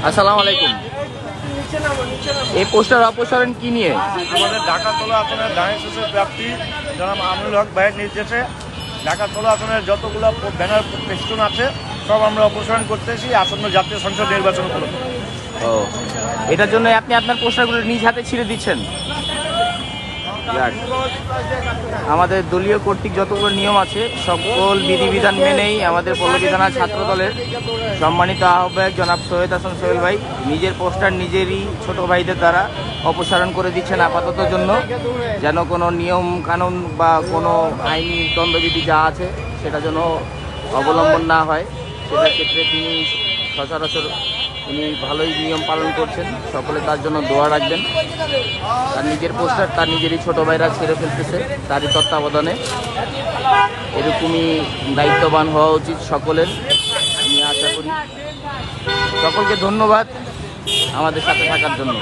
আসসালামু আলাইকুম। এই পোস্টার অপসারণ কি নিয়ে? আমাদের ঢাকা-১৬ আসনের ধানের শীষের প্রার্থী জনাব আমিনুল হক ভাইয়ের নির্দেশে ঢাকা-১৬ আসনের যতগুলো ব্যানার পেস্টুন আছে সব আমরা অপসারণ করতেছি আসন্ন জাতীয় সংসদ নির্বাচন উপলক্ষে। ও, এটার জন্য আপনি আপনার পোস্টারগুলো নিজ হাতে ছিঁড়ে দিচ্ছেন? যাক, আমাদের দলীয় কর্তৃক যতগুলো নিয়ম আছে সকল বিধিবিধান মেনেই আমাদের পল্লবী থানা ছাত্র দলের সম্মানিত আহ্বায়ক জনাব সৈয়দ হাসান সোহেল ভাই নিজের পোস্টার নিজেরই ছোট ভাইদের দ্বারা অপসারণ করে দিচ্ছেন আপাতত জন্য, যেন কোনো নিয়ম কানুন বা কোনো আইনি দ্বন্দ্ববিধি যা আছে সেটা যেন অবলম্বন না হয়। সেটার ক্ষেত্রে তিনি সচরাচর উনি ভালোই নিয়ম পালন করছেন, সকলে তার জন্য দোয়া রাখবেন। তার নিজের পোস্টার তার নিজেরই ছোট ভাইরা ছেড়ে ফেলতেছে তারই তত্ত্বাবধানে। এরকমই দায়িত্ববান হওয়া উচিত সকলের, আমি আশা করি। সকলকে ধন্যবাদ আমাদের সাথে থাকার জন্য।